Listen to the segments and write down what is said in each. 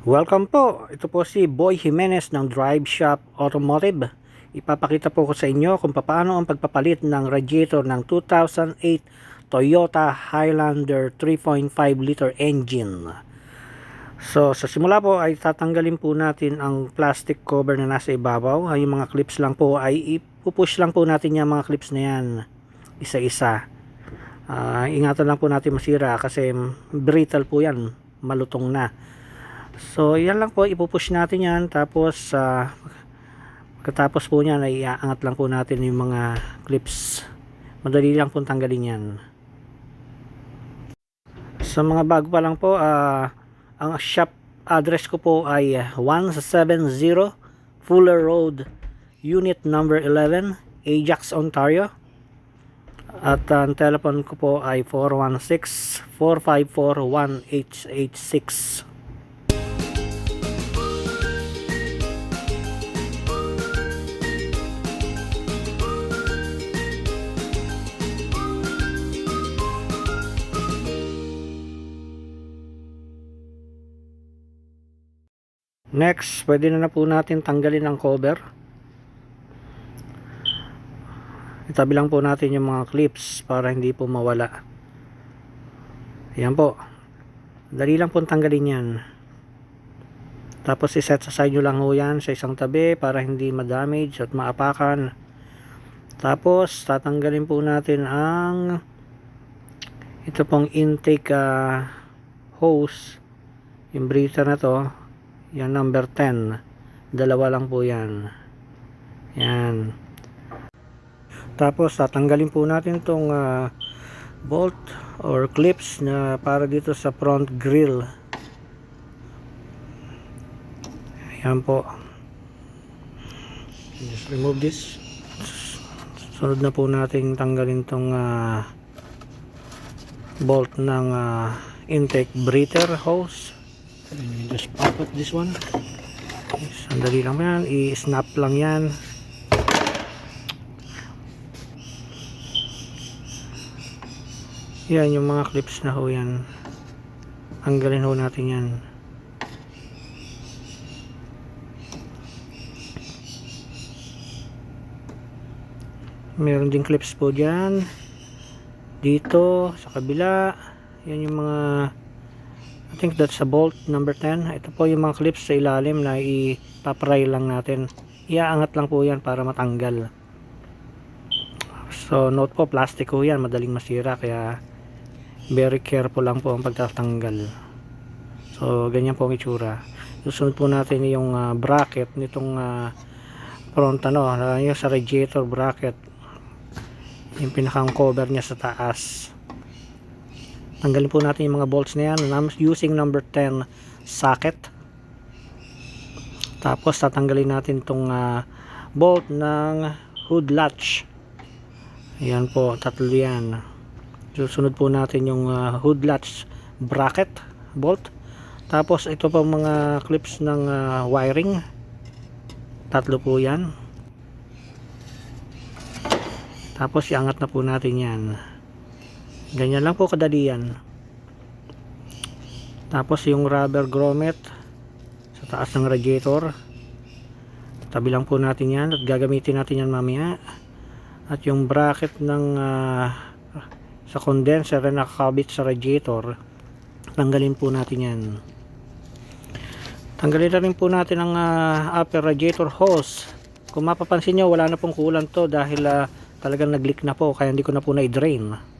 Welcome po. Ito po si Boy Jimenez ng Drive Shop Automotive. Ipapakita po ko sa inyo kung paano ang pagpapalit ng radiator ng 2008 Toyota Highlander 3.5 liter engine. So sa simula po ay tatanggalin po natin ang plastic cover na nasa ibabaw. Yung mga clips lang po ay ipupush lang po natin yung mga clips na yan isa-isa. Ingatan lang po natin masira kasi brittle po yan, malutong na. So yan lang po, ipupush natin yan. Tapos pagkatapos po nyan ay iaangat lang po natin yung mga clips. Madali lang po tanggalin yan. Sa mga bago pa lang po, ang shop address ko po ay 170 Fuller Road, unit number 11, Ajax, Ontario. At ang telephone ko po ay 416-454-1886. Next, pwede na po natin tanggalin ang cover. Itabi lang po natin yung mga clips para hindi po mawala. Ayan po. Dali lang po tanggalin yan. Tapos iset sa side nyo lang ho yan sa isang tabi para hindi ma-damage at maapakan. Tapos tatanggalin po natin ang ito pong intake hose. Yung breather na to. Yan number 10. Dalawa lang po yan. Yan. Tapos tatanggalin po natin tong bolt or clips na para dito sa front grill. Yan po. Just remove this. Sunod na po natin tanggalin tong bolt ng intake breather hose. Just pop up this one. Sandali lang yan, i-snap lang yan. Yan yung mga clips na ho yan. Tanggalin ho natin yan. Meron din clips po dyan. Dito, sa kabila. Yan yung mga I think that's a bolt number 10. Ito po yung mga clips sa ilalim na ipapray lang natin. Iaangat lang po yan para matanggal. So note po, plastic po yan, madaling masira, kaya very careful lang po ang pagtatanggal. So ganyan po ang itsura. Susunod po natin yung bracket nitong front yung sa radiator bracket, yung pinakang cover niya sa taas. Tanggalin po natin yung mga bolts na yan using number 10 socket. Tapos tatanggalin natin itong bolt ng hood latch. Ayan po, tatlo yan. Susunod po natin yung hood latch bracket bolt. Tapos ito po mga clips ng wiring. Tatlo po yan. Tapos iangat na po natin yan. Ganyan lang po kadali yan. Tapos yung rubber grommet sa taas ng radiator, tabi lang po natin yan at gagamitin natin yan mamaya. At yung bracket ng sa condenser na nakakabit sa radiator, tanggalin po natin yan. Tanggalin na rin po natin ang upper radiator hose. Kung mapapansin nyo, wala na pong coolant to dahil talagang nag-leak na po, kaya hindi ko na po na-drain.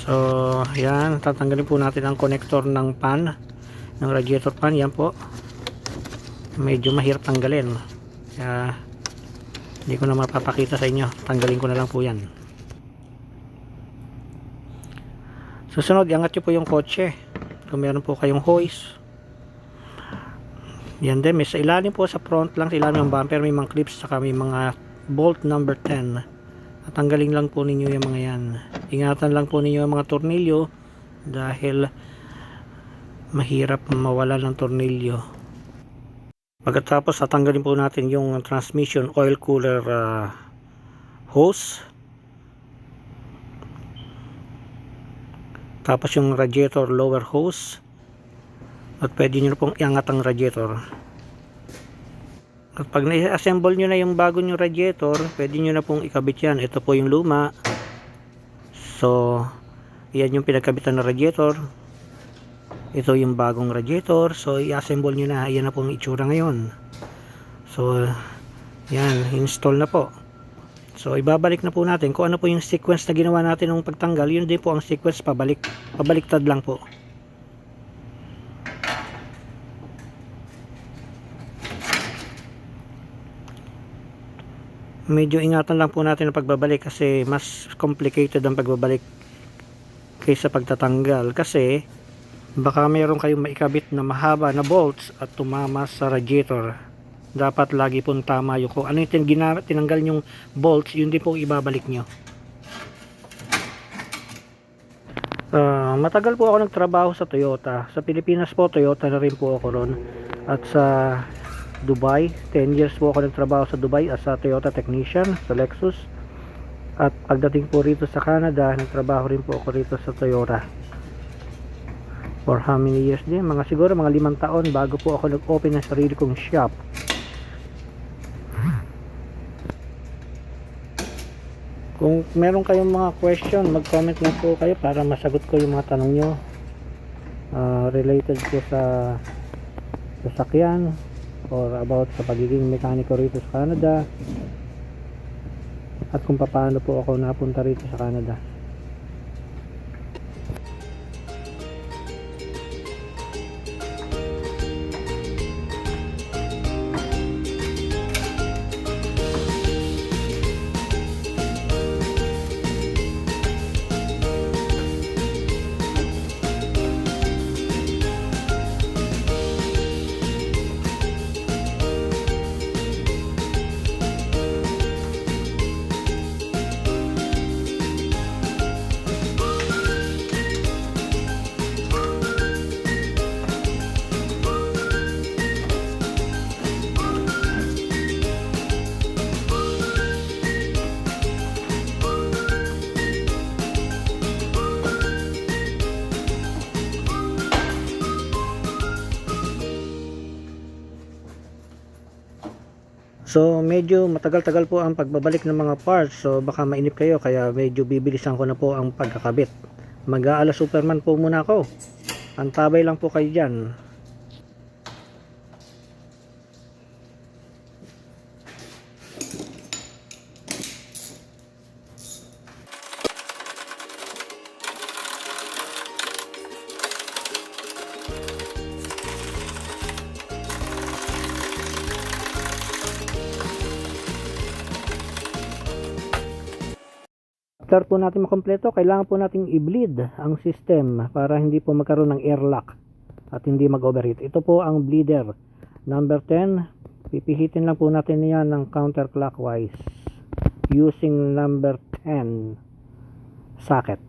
So yan, tatanggalin po natin ang connector ng pan, ng radiator pan. Yan po, medyo mahirap tanggalin, kaya hindi ko na mapapakita sa inyo. Tanggalin ko na lang po yan. Susunod, iangat nyo po yung kotse kung meron po kayong hose. Yan din, may sa ilalim po, sa front lang, sa ilalim ng bumper may mga clips, saka may mga bolt number 10. Tanggalin lang po ninyo yung mga yan. Ingatan lang po ninyo yung mga tornilyo dahil mahirap mawala ng tornilyo. Pagkatapos tatanggalin po natin yung transmission oil cooler hose. Tapos yung radiator lower hose. At pwede nyo na pong iangat ang radiator. At pag na-assemble nyo na yung bago nyo radiator, pwede nyo na pong ikabit yan. Ito po yung luma. So, yan yung pinagkabitan ng radiator. Ito yung bagong radiator. So, i-assemble nyo na. Yan na pong itsura ngayon. So, yan. Install na po. So, ibabalik na po natin kung ano po yung sequence na ginawa natin nung pagtanggal. Yun din po ang sequence pabalik. Pabaliktad lang po. Medyo ingatan lang po natin ang pagbabalik kasi mas complicated ang pagbabalik kaysa pagtatanggal, kasi baka mayroon kayong maikabit na mahaba na bolts at tumama sa radiator. Dapat lagi pong tama yung kung ano yung tinanggal yung bolts, yun din po ibabalik nyo. Matagal po ako nagtrabaho sa Toyota. Sa Pilipinas po, Toyota na rin po ako ron. At sa Dubai, 10 years po ako nagtrabaho sa Dubai as a Toyota technician sa Lexus. At pagdating po rito sa Canada, nagtrabaho rin po ako rito sa Toyota. For how many years din? Siguro mga 5 taon bago po ako nag-open ng sarili kong shop. Kung meron kayong mga question, mag-comment lang po kayo para masagot ko yung mga tanong nyo related po sa sasakyan or about sa pagiging mekaniko rito sa Canada at kung paano po ako napunta rito sa Canada. So medyo matagal-tagal po ang pagbabalik ng mga parts, so baka mainip kayo kaya medyo bibilisan ko na po ang pagkakabit. Mag-aala Superman po muna ako. Antabay lang po kayo dyan. After po natin makompleto, kailangan po nating i-bleed ang system para hindi po magkaroon ng airlock at hindi mag-overheat. Ito po ang bleeder number 10. Pipihitin lang po natin yan ng counterclockwise using number 10 socket.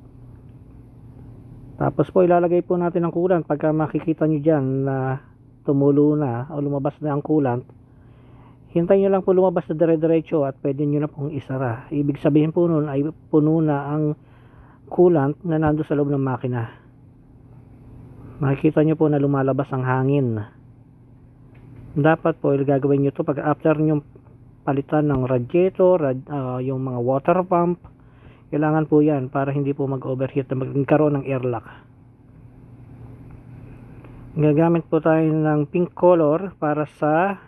Tapos po ilalagay po natin ang coolant. Pagka makikita nyo dyan na tumulo na o lumabas na ang coolant, hintayin nyo lang po lumabas na dire-diretso at pwede nyo na pong isara. Ibig sabihin po nun ay puno na ang coolant na nando sa loob ng makina. Makikita nyo po na lumalabas ang hangin. Dapat po gagawin nyo to pag after nyo palitan ng radiator, yung mga water pump. Kailangan po yan para hindi po mag-overheat na magkaroon ng airlock. Gagamit po tayo ng pink color para sa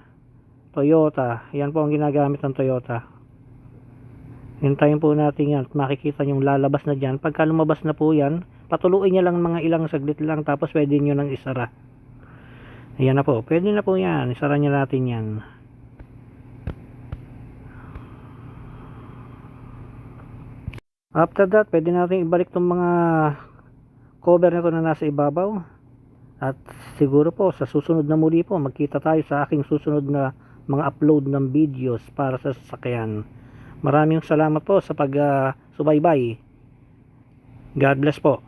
Toyota. Yan po ang ginagamit ng Toyota. Hintayin po natin yan at makikita yung lalabas na dyan. Pagka lumabas na po yan, patuluin nyo lang mga ilang saglit lang tapos pwede nyo nang isara. Ayan na po. Pwede na po yan. Isara nyo natin yan. After that, pwede natin ibalik itong mga cover na ito na nasa ibabaw. At siguro po sa susunod na muli po, magkita tayo sa aking susunod na mga upload ng videos para sa sasakyan. Maraming salamat po sa pag subaybay. God bless po.